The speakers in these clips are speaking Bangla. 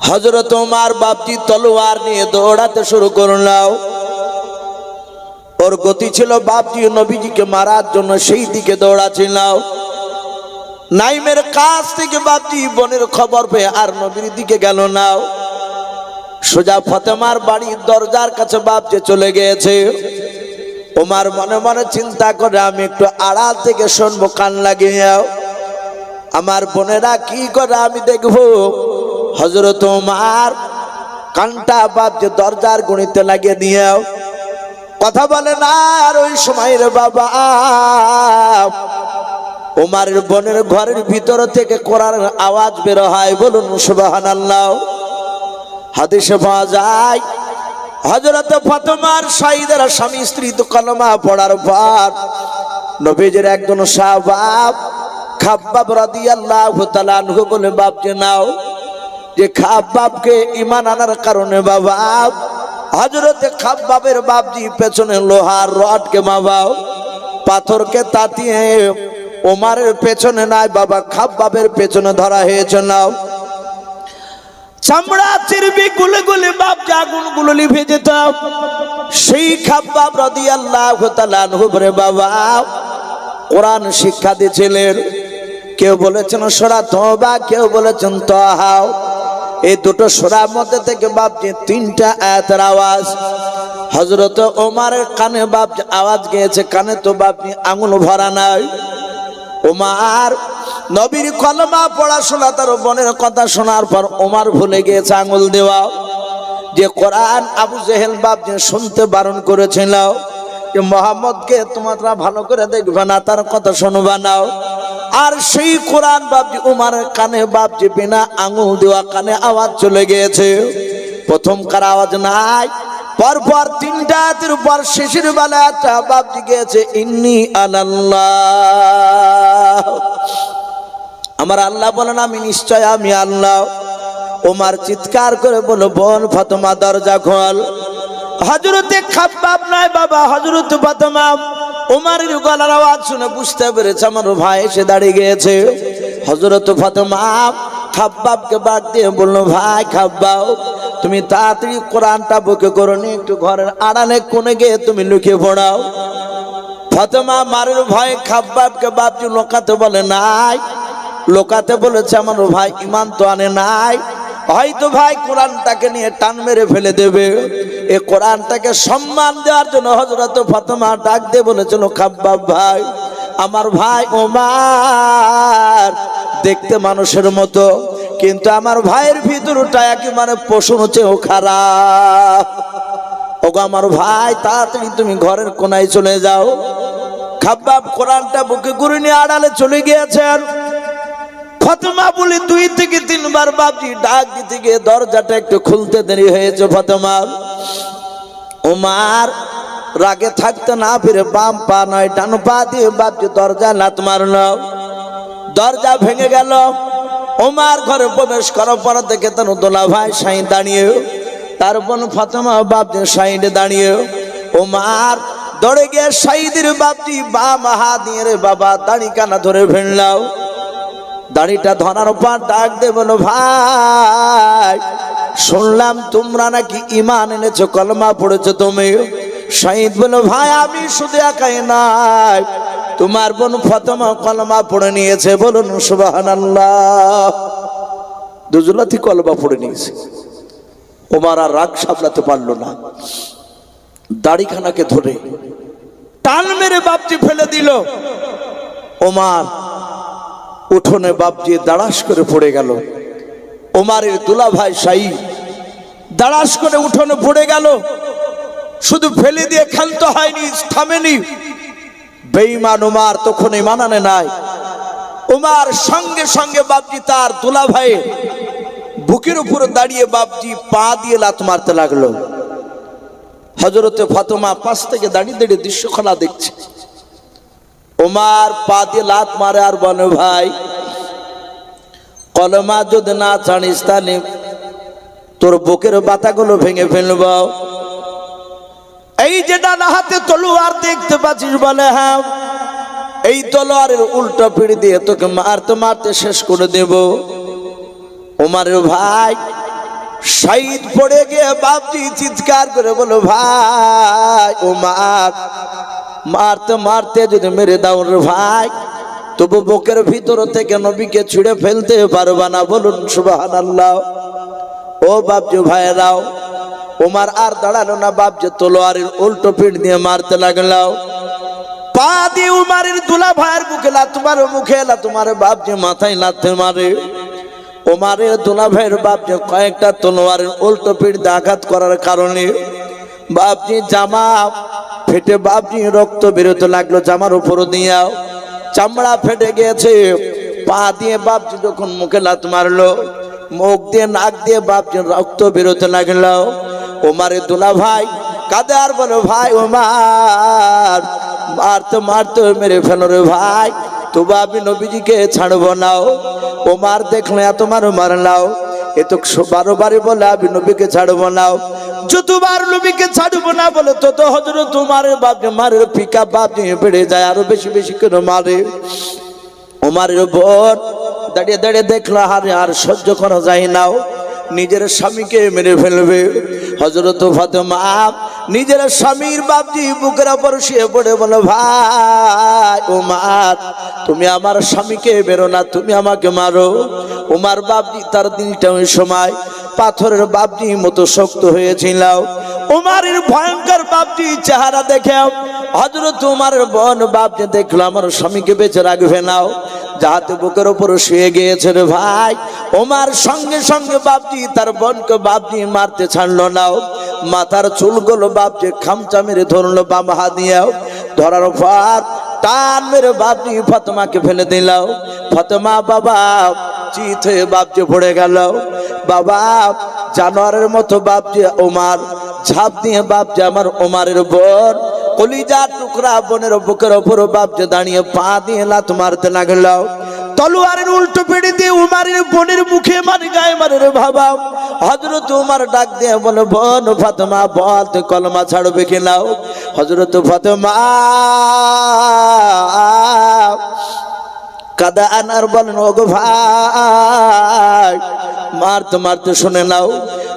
হযরত ওমর বাপজি তলোয়ার নিয়ে দৌড়াতে শুরু করলো। ওর গতি ছিল বাপজি নবীজিকে মারার জন্য সেই দিকে দৌড়াচ্ছিল। নাইমের কাছ থেকে বাপজি বোনের খবর পেয়ে আর নবীর দিকে গেল না, সোজা ফাতেমার বাড়ির দরজার কাছে বাপজি চলে গিয়েছে। ওমর মনে মনে চিন্তা করে আমি একটু আড়াল থেকে শুনবো, কান লাগিয়ে আমার বোনেরা কি করে আমি দেখবো। হযরত ওমর কানটা বাপজি দরজার গুঁড়িতে লাগিয়ে দিয়ে কথা বলে না। আর ওই সময়ের বাবা ওমরের বোনের ঘরের ভিতর থেকে কোরআনের আওয়াজ বের হয়, বলুন সুবহানাল্লাহ। হাদিসে পাওয়া যায় হযরত ফাতেমার শাহিদের স্বামী স্ত্রী তো কলমা পড়ার পর নবীজির একজন সাহাবা খাব্বাব রাদিয়াল্লাহু তাআলা আনহু বলে বাপজি নাও, যে খাব্বাবকে ঈমান আনার কারণে বাবা হযরত খাব্বাবের বাপজি পেছনে লোহার রডকে বাবা পাথরকে তাতিয়ে ওমরের পেছনে নাই বাবা খাব্বাবের পেছনে ধরা হয়েছে। নাও চামড়া চিরবি গুলে গুলে বাপজি আগুনগুলো লিভে যেত। সেই খাব্বাব রাদিয়াল্লাহু তাআলা আনহু রে বাবা কোরআন শিক্ষা দিয়েছিলেন। কেউ বলেছেন সূরা তওবা, কেউ বলেছেন তাহা। এই দুটো সূরার মধ্যে থেকে বাপজি তিনটা আয়াতের আওয়াজ হযরত ওমরের কানে বাপজি আওয়াজ গিয়েছে। কানে তো বাপজি আঙুল ভরা নাই। ওমর নবীর কলমা পড়াশোনা তার বোনের কথা শোনার পর ওমর ভুলে গিয়েছে আঙুল দেওয়া। যে কোরআন আবু জেহেল বাপজি শুনতে বারণ করেছিল যে মুহাম্মদকে তোমরা ভালো করে দেখবে না, তার কথা শুনবা না। আর সেই কোরআন বাপজি ওমরের কানে বাপজি বিনা আঙুল দেওয়া কানে আওয়াজ চলে গিয়েছে। প্রথমকার আওয়াজ নাই, পরপর তিনটা আয়াতের উপর শেষের বেলাটা বাপজি গিয়েছে ইন্নী আনাল্লাহ। আমার আল্লাহ বলেন আমি নিশ্চয় আমি আল্লাহ। ওমর চিৎকার করে বলো বোন ফাতেমা দরজা খোল। হযরতে খাব্বাব নয় বাবা হযরত ফাতেমা ওমরের গলার আওয়াজ শুনে বুঝতে পেরেছে আমার ভাই এসে দাঁড়িয়ে গিয়েছে। হযরত ফাতেমা খাব্বাবকে ডাক দিয়ে বলল, ভাই খাব্বাব তুমি তাড়াতাড়ি কোরআনটা বুকে করো নি, একটু ঘরের আড়ালে কোণে গিয়ে তুমি লুকিয়ে পড়াও। ফাতেমা মারের ভয় খাব্বাবকে বাপজি লোকাতে বলে নাই, লোকাতে বলেছে আমার ভাই ঈমান তো আনে নাই, হয়তো ভাই কোরআনটাকে নিয়ে টান মেরে ফেলে দেবে। এই কোরআনটাকে সম্মান দেওয়ার জন্য হযরত ফাতেমা ডাক দিয়ে বলেছিল, খাব্বাব ভাই আমার ভাই ওমর দেখতে মানুষের মতো, কিন্তু আমার ভাইয়ের ভিতরটা একেবারে পশুর চেয়েও খারাপ। ওগো আমার ভাই তাড়াতাড়ি তুমি ঘরের কোনায় চলে যাও। খাব্বাব কোরআনটা বুকে করে নিয়ে আড়ালে চলে গিয়েছেন। ফাতেমা বলে 2 থেকে 3 বার বাপজি ডাক দিতে গিয়ে দরজাটা একটু খুলতে দেরি হয়েছে। ফাতেমা ওমর রাগে থাকতে না ফিরে বাম পা নয় ডান পা দিয়ে বাপজি দরজা লাত মারলো। দরজা ভেঙে গেল। ওমর ঘরে প্রবেশ করার পর থেকে তার দোলা ভাই সাইন দাঁড়িয়ে, তার বোন ফাতেমা বাপজি সাইডে দাঁড়িয়ে। ওমর দৌড়ে গিয়ে সাইদের বাপজি বাম হাত দিয়ে রে বাবা দাড়ি কানা ধরে ফেললাও। দাড়িটা ধরার পর ডাক দে বলো, ভাই শুনলাম তোমরা নাকি ঈমান এনেছো, কলমা পড়েছো তুমি। শহীদ বলো, ভাই আমি শুধু একাই নাই, তোমার বোন ফাতেমা কলমা পড়ে নিয়েছে, বলুন সুবহানাল্লাহ। দুজলাতি কলমা পড়ে নিয়েছে। ওমর আর রাগ সামলাতে পারলো না, দাড়িখানাকে ধরে টান মেরে বাপজি ফেলে দিল। ওমর উঠোনে বাপজি দাঁড়াস করে পড়ে গেল। ওমরের দুলা ভাই শাহী দাঁড়াস করে উঠোনে পড়ে গেল। শুধু ফেলে দিয়ে ক্ষান্ত হয়নি, থামেনি। বেঈমান ওমর তখন ঈমান আনে নাই। ওমর সঙ্গে সঙ্গে বাপজি তার দুলা ভাই বুকের উপরে দাঁড়িয়ে বাপজি পা দিয়ে লাত মারতে লাগলো। হযরতে ফাতেমা পাশ থেকে দাঁড়িয়ে দাঁড়িয়ে দৃশ্যকলা দেখছে। ওমর পা দিয়ে লাত মারে আর বলে, ভাই কলমা যদি না জানিস তাহলে তোর বুকের বাতাগুলো ভেঙে ফেলব। এই যে ডানা হাতে তলোয়ার দেখতে পাচ্ছিস, বলে হ্যাঁ, এই তলোয়ারের উল্টো পিড়ি দিয়ে তোকে মারতে মারতে শেষ করে দেব। ওমরের ভাই শহীদ পড়ে গিয়ে বাপজি চিৎকার করে বলো ভাই ওমর মারতে মারতে যদি মেরে দাও রে ভাই, তবু বুকের ভিতর থেকে নবীকে ছুঁড়ে ফেলতে পারবা না, বলুন সুবহানাল্লাহ। ও বাপজি ভাইরাও, ওমর আর দাঁড়ালো না, বাপজি তলোয়ারের উল্টো পিঠ দিয়ে মারতে লাগলো। পা দিয়ে উমারের দুলা ভাইয়ের বুকে লাথ মারে, মুখে লাথ মারে, বাপজি মাথায় লাথ মারে। ওমরের দুলা ভাইয়ের বাপজি কয়েকটা তলোয়ারের উল্টো পিঠ দিয়ে আঘাত করার কারণে বাপজি জামা ফেটে বাপজি রক্ত বেরোতে লাগলো, জামার উপর দিয়ে চামড়া ফেটে গিয়েছে। পা দিয়ে বাপজি যখন মুখে লাথ মারলো, মুখ দিয়ে নাক দিয়ে বাপজি রক্ত বেরোতে লাগলো। ওমরের দুলা ভাই কাঁদে আর বলো ভাই ওমর মারতে মারতে মেরে ফেলো রে ভাই, তবু আমি নবীজিকে ছাড়বো না। ওমর দেখলো এত মারলাও, এ তো 12 বারে বলে আমি নবীকে ছাড়বো না। যতবার নবীকে ছাড়বো না বলে তত হযরত ওমরের বাপজি মারের পিকা বাপজি বেড়ে যায়, আরো বেশি বেশি করে মারে। ওমরের বোন দাঁড়িয়ে দাঁড়িয়ে দেখলো হারে আর সহ্য করা যায় না, নিজের স্বামীকে মেরে ফেলবে। হযরত ফাতেমা নিজের স্বামীর বাপজি বুকের উপর শুয়ে পড়ে বলো ভাই ওমর তুমি আমার স্বামীকে বেরো না, তুমি আমাকে মারো। ওমর বাপজি তার দিলটা ওই সময় পাথরের বাপজি মতো শক্ত হয়েছিল। ওমরের ভয়ঙ্কর বাপজি চেহারা দেখে হযরত ওমরের বোন বাপজি দেখলো আমার স্বামীকে বেঁচে রাখবে না, যাহাতে বুকের উপর শুয়ে গিয়েছে রে ভাই। ওমর সঙ্গে সঙ্গে বাপজি তার বোনকে বাপজি মারতে ছাড়লো না, মাথার চুলগুলো বাপজি খামচা মেরে ধরলো বাম হাত দিয়ে, ধরার পর টান মেরে বাপজি ফাতেমাকে ফেলে দিল। ফাতেমা বাবা চিত হয়ে বাপজি পড়ে গেল। বাবা জানোয়ারের মতো বাপজি ওমর ঝাঁপ দিয়ে বাপজি আমার ওমরের বোন কলিজার টুকরা বোনের বুকের উপর বাপজি দাঁড়িয়ে পা দিয়ে লাথ মারতে লাগলো। তলোয়ারের উল্টো পিঠে দিয়ে উমারের বোনের মুখে মারে, গায়ে মারে রে বাবা। হযরত ওমর ডাক দিয়ে বলে বোন ফাতেমা বল তুই কলমা ছাড়বে কিনা। হযরত ফাতেমা কাদা আনার বলেন ওগো ভাই মারতে মারতে শুনে নাও,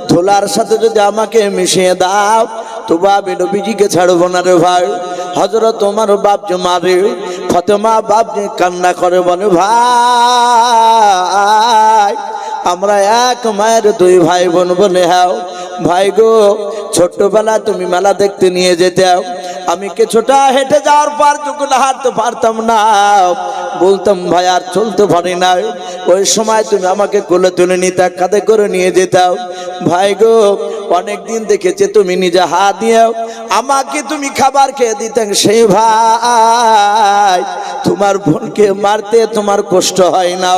ধুলার সাথে যদি আমাকে মিশিয়ে দাও তবু আমি নবীজিকে ছাড়বো না রে ভাই। হযরত ওমর বাপজি মারে, ফাতেমা বাপজি কান্না করে বলে ভাই আমরা এক মায়ের দুই ভাই বোন বলে হ্যাঁ ভাই গো, ছোট্টবেলা তুমি মেলা দেখতে নিয়ে যেতে, আমি কিছুটা হেঁটে যাওয়ার পর যখন হাঁটতে পারতাম না বলতাম ভাই আর চলতে পারি না, ওই সময় তুমি আমাকে কোলে তুলে নিতে কাঁধে করে নিয়ে যেতাম। ভাই গো অনেকদিন দেখেছে তুমি নিজে হাত দিয়ে আমাকে তুমি খাবার খেয়ে দিতে, সেই ভাই তোমার বোনকে মারতে তোমার কষ্ট হয় না।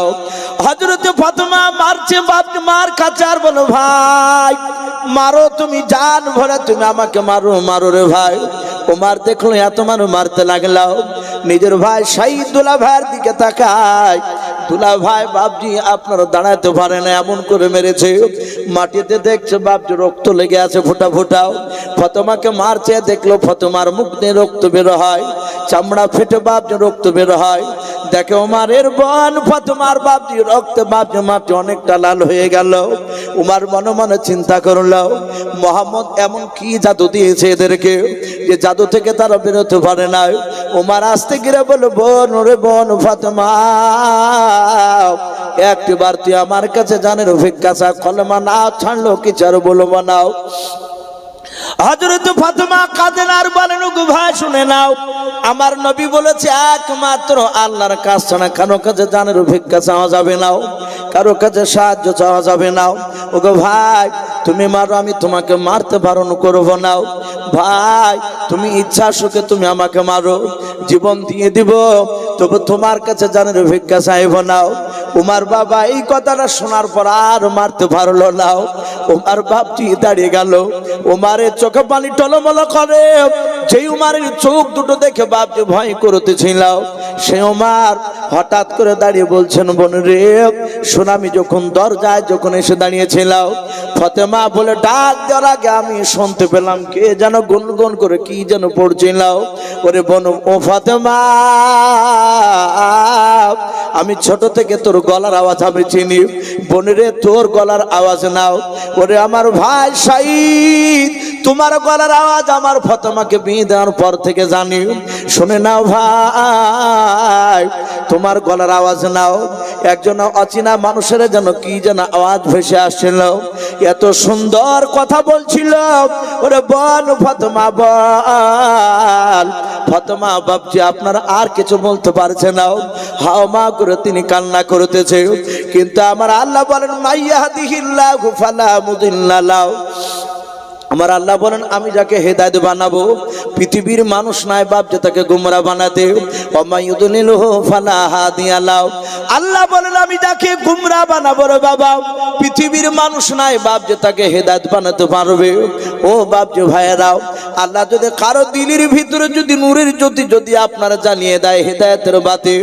হযরত ফাতেমা মারছে বাপ মার কাছে আর বলো ভাই মারো তুমি জান ভরে তুমি আমাকে মারো মারো রে ভাই। ওমর দেখলো এত মানুষ মারতে লাগলো, নিজের ভাই শহীদ দুলা ভাইয়ের দিকে তাকায়, দুলা ভাই বাপজি আপনারা দাঁড়াতে পারে না এমন করে মেরেছে। মাটিতে দেখছে বাপজি রক্ত লেগে আছে ফোঁটা ফোঁটাও। ফাতেমাকে মারছে, দেখলো ফাতেমার মুখ দিয়ে রক্ত বের হয়, চামড়া ফেটে বাপজি রক্ত বের হয়। দেখে ওমরের বোন ফাতেমার বাপজি রক্তে বাপজি মাটি অনেকটা লাল হয়ে গেল। ওমর মনে মনে চিন্তা করলো মোহাম্মদ এমন কি জাদু দিয়েছে এদেরকে যে জাদু থেকে তারা বেরোতে পারে না। ওমর আসতে গিয়ে বলে বোন ওরে বোন ফাতেমা একটিবার তুই আমার কাছে জানের ভিক্ষা চা, কলমা না ছাড়লো কিছু আর বলবো না। হযরত ফাতেমা কাঁদেন আর বলেন গো ভাই শুনে নাও, আমার নবী বলেছে একমাত্র আল্লাহর কাছ ছাড়া কারো কাছে জানের ভিক্ষা চাওয়া যাবে না, কারো কাছে সাহায্য চাওয়া যাবে না। ওগো ভাই তুমি মারো আমি তোমাকে মারতে বারণ করবো না। ভাই তুমি ইচ্ছা সুখে তুমি আমাকে মারো, জীবন দিয়ে দিব, তবু তোমার কাছে জানের ভিক্ষা চাইব না। ওমর বাবা এই কথাটা শোনার পর আর মারতে পারলো না। ওমর বাপজি দাঁড়িয়ে গেল, ওমরের চোখে পানি টলমল করে। যেই ওমরের চোখ দুটো দেখে বাপজি ভয় করতেছিল, সে ওমর হঠাৎ করে দাঁড়িয়ে বলছেন বোন রে সুনামি যখন দরজায় যখন এসে দাঁড়িয়েছিল, ফাতেমা বলে ডাক দেওয়ার আগে আমি শুনতে পেলাম কে যেন গুনগুন করে কি যেন পড়ছিল। ওরে বোন, ও ফাতেমা, আমি ছোট থেকে তোর গলার আওয়াজ আমি চিনি, বোনেরে তোর গলার আওয়াজ নাও। ওরে আমার ভাই শাহিদ, তোমার গলার আওয়াজ আমার ফাতেমাকে বিয়ে দেওয়ার পর থেকে জানি। শুনে নাও ভাই, তোমার গলার আওয়াজ নাও। একজন অচেনা মানুষের যেন কি যেন আওয়াজ ভেসে আসছিল, এত সুন্দর কথা বলছিল। ওরে বল ফাতেমা, বল ফাতেমা বাপজি, আপনার আর কিছু বলতে পারছে না, হাও মা করে তিনি কান্না করতেছে। কিন্তু আমার আল্লাহ বলেন মাইয়াহদিহিল্লাহু ফালা মুদিল্লা লাহু, আমার আল্লাহ বলেন আমি যাকে হেদায়েত বানাবো, পৃথিবীর মানুষ নাই বাপ যে তাকে গুমরা বানাতে, ওমাইয়ুদলিলহু ফালা হাদিয়া লাহু। আল্লাহ বলেন আমি যাকে গুমরা বানাবো রে বাবা, পৃথিবীর মানুষ নাই বাপ যে তাকে হেদায়েত বানাতে পারবে। ও বাপ যে ভাইয়েরাও, আল্লাহ যদি কারো দিলের ভিতরে যদি নূরের জ্যোতি যদি আপনারা জ্বালিয়ে দেয় হেদায়েতের বাতি,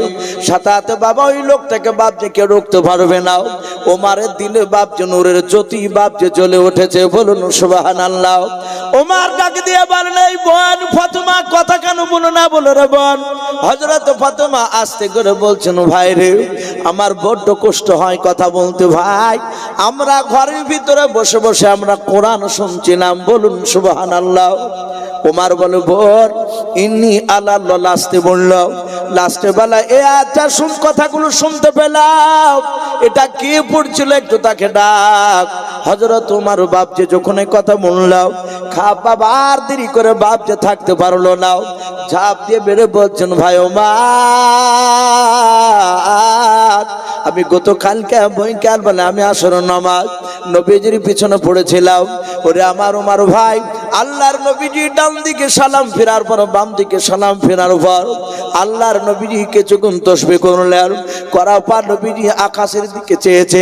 সাথে বাবা ওই লোকটাকে বাপ যে কেউ রুখতে পারবে না। ওমারের দিলে বাপ যে নূরের জ্যোতি বাপ যে জ্বলে উঠেছে, বলুন সুবহানাল্লাহ। ওমর ডাকে দিয়ে বলেন এই বোন ফাতেমা কথা কেন বলো না, বলো রে বোন। হযরত ফাতেমা আস্তে করে বলছেন ভাই রে, আমার বড্ড কষ্ট হয় কথা বলতে ভাই। আমরা ঘরের ভিতরে বসে বসে আমরা কোরআন শুনছিলাম, বলুন সুবহানাল্লাহ। ওমর বলে বোন ইন্নি আল্লাহ, লাস্টে বলল, লাস্টে বেলা এ আচ্ছা শুন কথাগুলো শুনতে পেলাম, এটা কে পড়ছিল একটু তাকে ডাক। হযরত ওমর বাপ যে যখন এই কথা বললাম, খা বাবা আর দেরি করে বাপ যে থাকতে পারলো না, ঝাঁপ দিয়ে বেড়ে বলছেন ভাই ওমর, আমি গতকালকে বৈকাল বেলা আমি আসর নামাজ নবীজির পিছনে পড়েছিলাম। ওরে আমার ওমর ভাই, আল্লাহর নবীজি ডান দিকে সালাম ফেরার পর বাম দিকে সালাম ফেরার পর আল্লাহর নবীজি কিছুক্ষণ তাসবিহ করলেন, করার পর নবীজি আকাশের দিকে চেয়েছে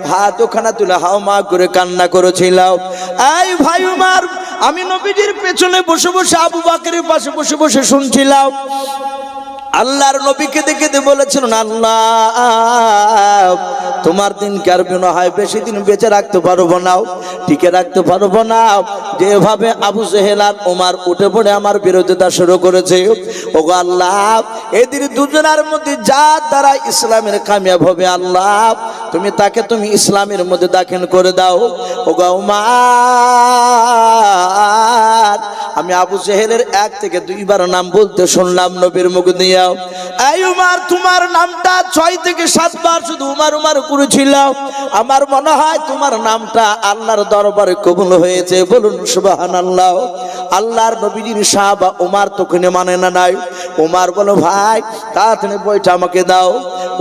হাত ওখানে তুলে হাও মা করে কান্না করেছিলাম। এই ভাই ওমর, আমি নবীজির পেছনে বসে বসে আবু বকরের পাশে বসে বসে শুনছিলাম। আল্লাহর নবীকে দেখে বলেছেন আল্লাহ তোমার দিন কার বিনা হয় বেশি দিন বেঁচে রাখতে পারবো না, টিকে রাখতে পারবো না। যেভাবে আবু জেহেল আর ওমর উঠে পড়ে আমার বিরোধিতা শুরু করেছে, ওগো আল্লাহ এদের দুজনের মধ্যে যার দ্বারা ইসলামের কামিয়াব হবে আল্লাহ তুমি তাকে তুমি ইসলামের মধ্যে দাখিল করে দাও। ওগো ওমর, আমি আবু জেহেলের 1 থেকে 2 বার নাম বলতে শুনলাম নবীর মুখ দিয়ে। এই উমর, তোমার নামটা 6 থেকে 7 বার শুধু উমর উমর করেছিল। আমার মনে হয় তোমার নামটা আল্লাহর দরবারে কবুল হয়েছে, বলুন সুবহানাল্লাহ। আল্লাহর নবীজির সাহাবা উমর তখন মানে না নাই। উমর বলো ভাই তাড়াতাড়ি বইটা আমাকে দাও।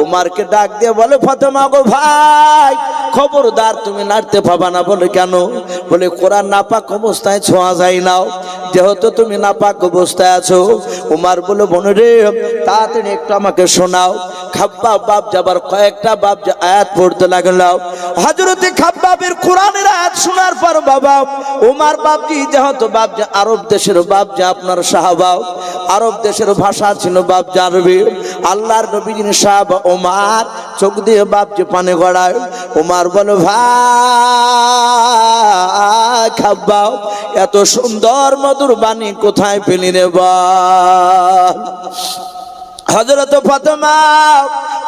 উমরকে ডাক দিয়ে বলে ফাতেমা গো ভাই, খবরদার তুমি নাড়তে পাবা না। বলে কেন? বলে কোরআন নাপাক অবস্থায় ছোঁয়া যায় না, যেহেতু তুমি নাপাক অবস্থায় আছো। উমর বলে বোন রে তাড়াতাড়ি একটু আমাকে শোনাও। খাব্বাব বাপ যাবার কয়েকটা বাপ যে আয়াত পড়তে লাগলো। হযরতে খাব্বাবের কোরআনের আয়াত শোনার পর বাবা উমর বাপজি যেহেতু বাপ যে আরব দেশের বাপ যে আপনার সাহাবা, আরব দেশের ভাষা ছিল বাপ যে আরবি। আল্লাহর নবীজির সাহাবা উমর চোখ দিয়ে বাপ যে পানি গড়ায়। উমর বলে ভাই খাব্বাব এত সুন্দর মধুর বাণী কোথায় পেলি রে বল। হযরত ফাতেমা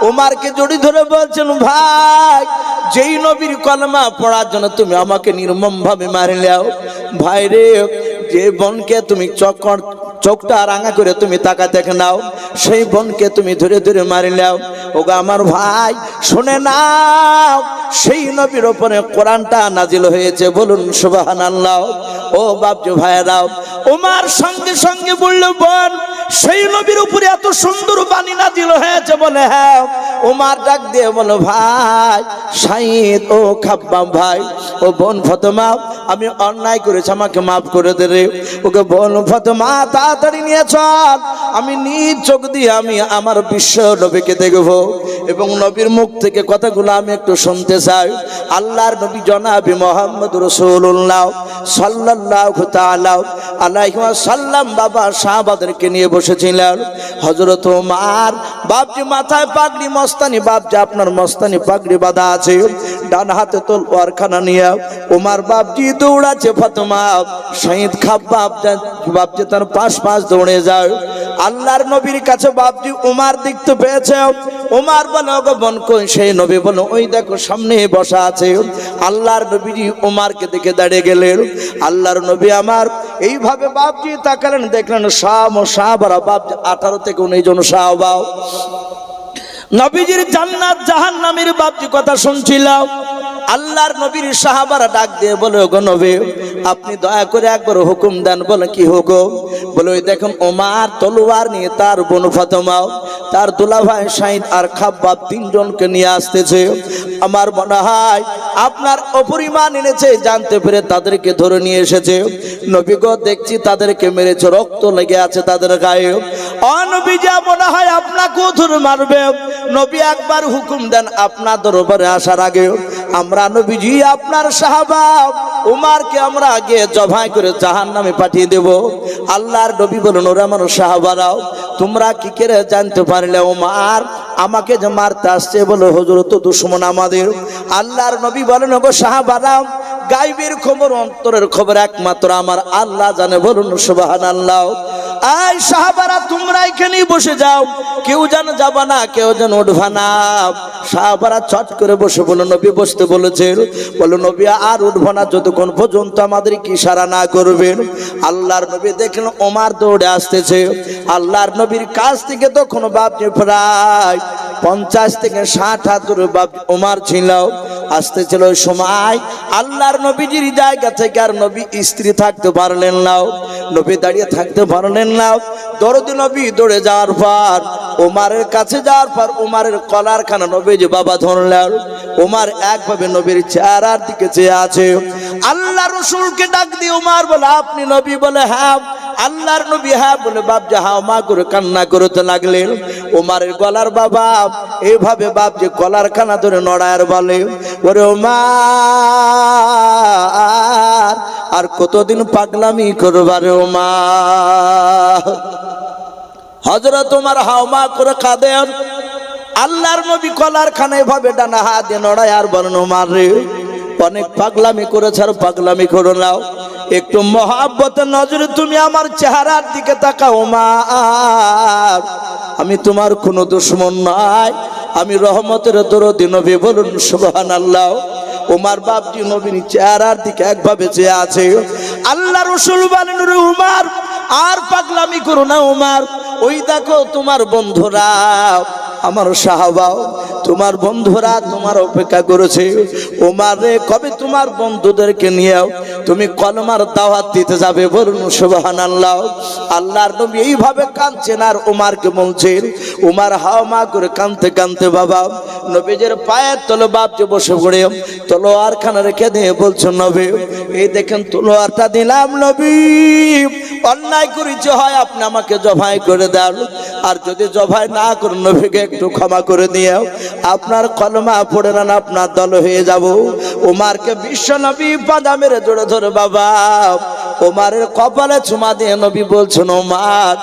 উমরকে জড়ি ধরে বলছেন ভাই, যেই নবীর কলমা পড়ার জন্য তুমি আমাকে নির্মম ভাবে মারিলাও, ভাই রে যে বোনকে তুমি চোখটা রাঙা করে তুমি তাকাতে নাও, সেই বোনকে তুমি ধরে ধরে মারিলাও। ওগো আমার ভাই শুনে নাও, সেই নবীর উপরে কোরআনটা নাজিল হয়েছে, বলুন সুবহানাল্লাহ। ও বাপজি ভাইরাও, উমর সঙ্গে সঙ্গে বলল বোন সেই নবীর উপরে এত সুন্দর বাণী নাজিল হয়েছে? বলে হ্যাঁ। উমর ডাক দিয়ে বলো ভাই শাহিদ, ও খাব্বাব ভাই, ও বোন ফাতেমা আমি অন্যায় করেছি আমাকে মাফ করে দে রে। ওকে বোন ফাতেমা তাড়াতাড়ি নিয়ে চল, আমি নিজ চোখ দিয়ে আমি আমার বিশ্ব নবীকে দেখবো এবং নবীর মুখ থেকে কথাগুলো আমি একটু শুনতে চাই। আল্লাহর নবী জনাবে মুহাম্মদ রাসূলুল্লাহ সাল্লাল্লাহু তাআলা আলাইহি ওয়াসাল্লাম বাবা সাহাবাদেরকে নিয়ে বসেছিলেন। হযরত ওমর বাপজি মাথায় পাগড়ি, মস্তানি বাপজি আপনার মস্তানি পাগড়ি বাঁধা আছে, ডান হাতে তলোয়ারখানা নিয়ে ওমর বাপজি দৌড়াচ্ছে। ফাতেমা শহীদ খাব্বাব বাপজি তার পাশ দৌড়ে যায়। আল্লাহর নবীর কাছে বাপজি ওমর দেখতে পেয়েছে। ওমর বলে ওগো বোন কই? সেই নবী বলে ওই দেখো সামনে বসা আছে। আল্লাহর নবীজি ওমরকে দেখে দাঁড়িয়ে গেলেন। আল্লাহর নবী আমার এইভাবে বাপজি তাকালেন, দেখলেন সাহাবারা বাপজি 18 থেকে 19 জন সাহাবা নবীজির জান্নাত জাহান্নামের বাপজি কথা শুনছিলাম। আল্লাহর নবীর সাহাবারা ডাক দিয়ে বলে ওগো নবী আপনি দয়া করে একবার হুকুম দেন। বলে কি হুকুম? বলে ওই দেখুন ওমর তলোয়ার নিয়ে তার বোন ফাতেমা, তার দুলাভাই শহীদ আর খাব্বাব 3 জনকে নিয়ে আসতেছে। আমার মনে হয় আপনার অপরিমাণ এনেছে, জানতে পেরে তাদেরকে ধরে নিয়ে এসেছে। নবী গো দেখছি তাদেরকে মেরেছে, রক্ত লেগে আছে তাদের গায়ে। নবীজি মনে হয় আপনাকেও ধরে মারবে। নবী একবার হুকুম দেন আপনার দরবারে আসার আগে আমরা নবীজি আপনার সাহাবা উমারকে আমরা আগে জবাই করে জাহান্নামে পাঠিয়ে দেব। আল্লাহর নবী বলেন ওরা আমার সাহাবারাও তোমরা কি করে জানতে পারলে উমার আমাকে যে মারতে আসছে? বলে হুজুর তো দুশমন আমাদের। আল্লাহর নবী বলেন ওগো সাহাবারা গায়বের খবর অন্তরের খবর একমাত্র আমার আল্লাহ জানে। বলুন সুবহানাল্লাহ। এই সাহাবারা তোমরা এখানেই বসে যাও, কেউ যেন যাবা না, কেউ যেন উঠবা না। সাহাবারা চট করে বসে বলো নবী বসতে বলেছেন। বলো নবী আর উঠবো না যতক্ষণ পর্যন্ত আমাদের কি ইশারা না করবেন। আল্লাহর নবী দেখলেন ওমর দৌড়ে আসতেছে। আল্লাহর নবীর কাছ থেকে তখন বাপজি প্রায় 50 থেকে 60 হাত দূরে বাপ ওমর ছিল। আসতেছিল ওই সময় আল্লাহর নবীজির জায়গা থেকে আর নবী স্ত্রী থাকতে পারলেন না, নবী দাঁড়িয়ে থাকতে পারলেন না। দরদি নবী দৌড়ে যাওয়ার পর ওমরের কাছে যাওয়ার পর ওমরের কলারখানা নবীজি বাবা ধরলেন। ওমর একভাবে নবীর চেহারার দিকে চেয়ে আছে। আল্লাহ রাসূলকে ডাক দিয়ে ওমর বলে আপনি নবী? বলে হ্যাঁ। আল্লাহর নবী হ্যাঁ বলে বাপজি হাও মা করে কান্না করতে লাগলেন। ওমরের গলার বাবা এইভাবে বাপজি কলারখানা ধরে নড়ায় বলে ওরে ওমর আর কতদিন পাগলামি করবারে ওমর? হযরত ওমর হাওমা করে কাঁদেন। আল্লাহর নবী কলারখানা এভাবে ডানা হাত দিয়ে নড়ায় আর বলেন ওমর রে অনেক পাগলামি করেছ আর পাগলামি করো নাও, একটু মহাব্বতের নজরে তুমি আমার চেহারার দিকে তাকাও ওমর। আমি তোমার কোনো দুশমন নাই, আমি রহমতের দরদি নবী। বলুন সুবহানাল্লাহ। ওমর বাপজি নবীর চেহারার দিকে একভাবে চেয়ে আছে। আল্লাহ রাসূল বলেন রে ওমর আর পাগলামি করো না ওমর, ওই দেখো তোমার বন্ধুরা আমার সাহাবা তোমার বন্ধুরা তোমার অপেক্ষা করেছে। ওমর রে কবে তোমার বন্ধুদেরকে নিয়েও তুমি কলমার দাওয়াত দিতে যাবে? বলুন সুবহানাল্লাহ। আল্লাহর নবী এইভাবে কাঁদছেন আর ওমরকে বলছেন। ওমর হাওমা করে কাঁদতে কাঁদতে বাবা নবীজের পায়ের তলে বাপজি বসে পড়ে তলোয়ারখানা রেখে দিয়ে বলছেন নবী এই দেখেন তলোয়ারটা দিলাম নবী, অন্যায় করেছে হয় আপনি আমাকে জবাই করে দেন, আর যদি জবাই না করেন নবীকে একটু ক্ষমা করে দিয়ে আপনার কলমা পড়ে নেন আপনার দল হয়ে যাব। ওমরকে বিশ্ব নবী পাদা মেরে জোড়ে ধরে বাবা ওমরের কপালে চুমা দিয়ে নবী বলছেন ওমর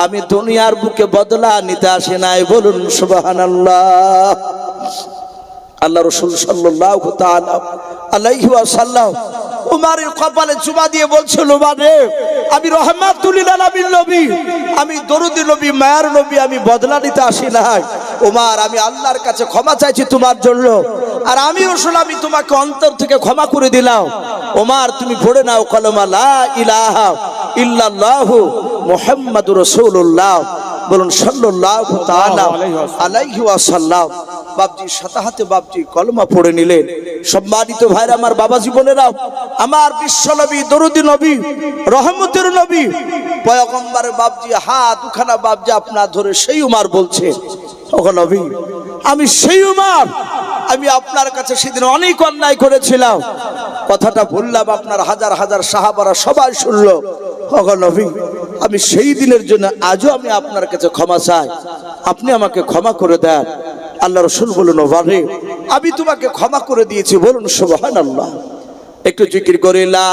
আমি দুনিয়ার বুকে বদলা নিতে আসি নাই। বলুন সুবহানাল্লাহ। আল্লাহ রাসূল সাল্লাল্লাহু তাআলা আলাইহি ওয়াসাল্লাম ওমরের কপালে চুমা দিয়ে বলছিল ওমর রে আমি রহমাতুল লিল আলামিন নবী, আমি দরুদি নবী, মায়ার নবী, আমি বদলা নিতে আসি নাই। ওমর আমি আল্লাহর কাছে ক্ষমা চাইছি তোমার জন্য, আর আমি রাসূল আমি তোমাকে অন্তর থেকে ক্ষমা করে দিলাম। ওমর তুমি পড়ে নাও কলমা লা ইলাহা ইল্লাল্লাহু মুহাম্মাদুর রাসূলুল্লাহ। বলুন সাল্লাল্লাহু তাআলা আলাইহি ওয়াসাল্লাম। বাপজি সাথে হাতে বাপজি কলমা পড়ে নিলেন। সম্মানিত ভাইরা আমার বাবা জীবনেরা আমার বিশ্ব নবী দরুদি নবী রহমতের নবী পয়গম্বর বাপজি হাত দুখানা বাপজি আপনার ধরে সেই উমর বলছে ওগো নবী আমি সেই উমর, আমি আপনার কাছে সেদিন অনেক অন্যায় করেছিলাম, কথাটা বললাম আপনার হাজার হাজার সাহাবারা সবাই শুনলো। ওগো নবী আমি সেই দিনের জন্য আজও আমি আপনার কাছে ক্ষমা চাই, আপনি আমাকে ক্ষমা করে দেন। আল্লাহ রাসূল বললেন, ওরে আমি তোমাকে ক্ষমা করে দিয়েছি, বলুন সুবহানাল্লাহ। একটু জিকির করে লা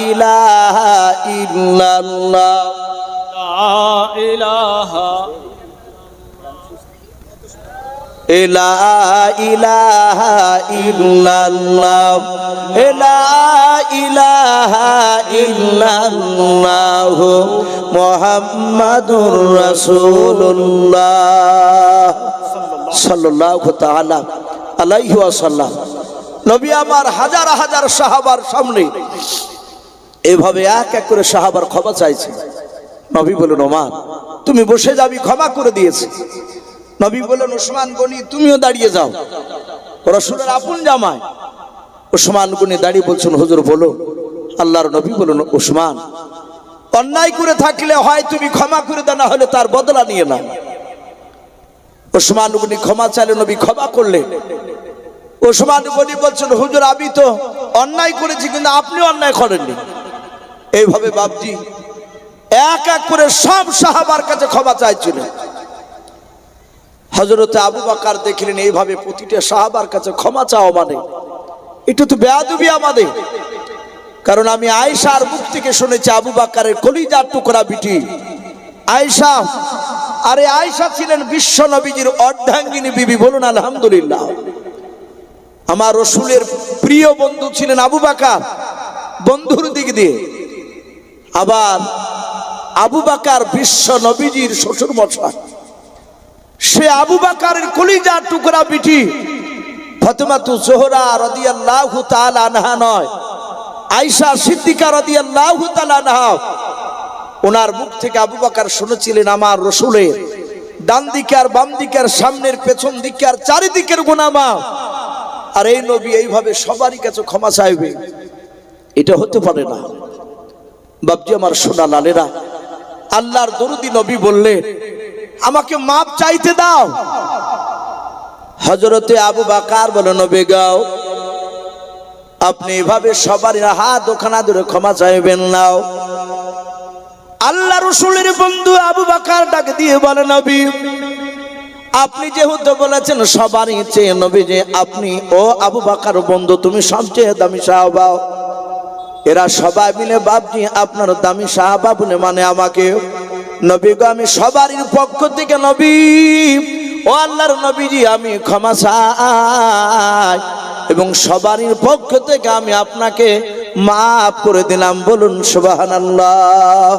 ইলাহা ইল্লাল্লাহ, লা ইলাহা লা ইলাহা ইল্লাল্লাহ, লা ইলাহা ইল্লাল্লাহ মুহাম্মাদুর রাসূলুল্লাহ সাল্লাল্লাহু তাআলা আলাইহি ওয়াসাল্লাম। নবী আমার হাজার হাজার সাহাবার সামনে এভাবে এক এক করে সাহাবার ক্ষমা চাইছে। নবী বললেন, ওমর তুমি বসে যাবি, ক্ষমা করে দিয়েছে। নবী বললেন, ওসমান গনি তুমিও দাঁড়িয়ে যাও। রাসূলের আপন জামাই ওসমান গনি দাঁড়িয়ে বলছেন, হুজুর বলো। আল্লাহর নবী বললেন, ওসমান অন্যায় করে থাকলে হয় তুমি ক্ষমা করে দাও, না হলে তার বদলা নিয়ে নাও। ওসমান গনি ক্ষমা চাইলে, নবী ক্ষমা করলেন। ওসমান গনি বলছেন, হুজুর আমি তো অন্যায় করেছি, কিন্তু আপনি অন্যায় করেননি। এইভাবে বাপজি এক এক করে সব সাহাবার কাছে ক্ষমা চাইছিলেন। হযরতে আবু বকর দেখলেন এইভাবে প্রতিটা সাহাবার কাছে ক্ষমা চাওয়া মানে এটা তো বেয়াদবি আমাদের। কারণ আমি আয়েশার মুখ থেকে শুনেছি আবু বকরের কলিজার টুকরা বিটি আয়েশা, আরে আয়েশা ছিলেন বিশ্ব নবীজির অর্ধাঙ্গিনী বিবি, বলুন আলহামদুলিল্লাহ। আমার রাসূলের প্রিয় বন্ধু ছিলেন আবু বকর বন্ধুর দিক দিয়ে, আবার আবু বকর বিশ্ব নবীজির শ্বশুর মশাই। সে আবু বকরের কলিজার টুকরা বিটি ফাতেমাতু জোহরা রাদিয়াল্লাহু তাআলা আনহা নয়, আয়েশা সিদ্দিকা রাদিয়াল্লাহু তাআলা আনহা। ওনার মুখ থেকে আবু বকর শুনেছিলেন আমার রাসূলের ডান দিকে আর বাম দিকে আর সামনের পেছন দিকে আর চারিদিকের গুনাহ মাফ। আর এই নবী এইভাবে সবারই কাছে ক্ষমা চাইবে, এটা হতে পারে না। বাপজি আমার সোনা লালেরা, আল্লাহর দরুদি নবী বললেন, আমাকে মাপ চাইতে দাও। হযরতে আবু বকর বলেন, নবী গাও আপনি এভাবে সবার হাত ওখানা ধরে ক্ষমা চাইবেন না। আল্লাহ রাসূলের বন্ধু আবু বকর ডাক দিয়ে বলে, নবী আপনি যেহেতু বলেছেন সবারই চেয়ে, নবী যে আপনি ও আবু বকর বন্ধু তুমি সবচেয়ে দামি সাহাবা, এরা সবাই মিলে বাপজি আপনার দামি সাহাবা বলে মানে আমাকে। নবী গো আমি সবারই পক্ষ থেকে নবী ও আল্লাহর নবীজি আমি ক্ষমা চাই, এবং সবারই পক্ষ থেকে আমি আপনাকে মাফ করে দিলাম, বলুন সুবহানাল্লাহ।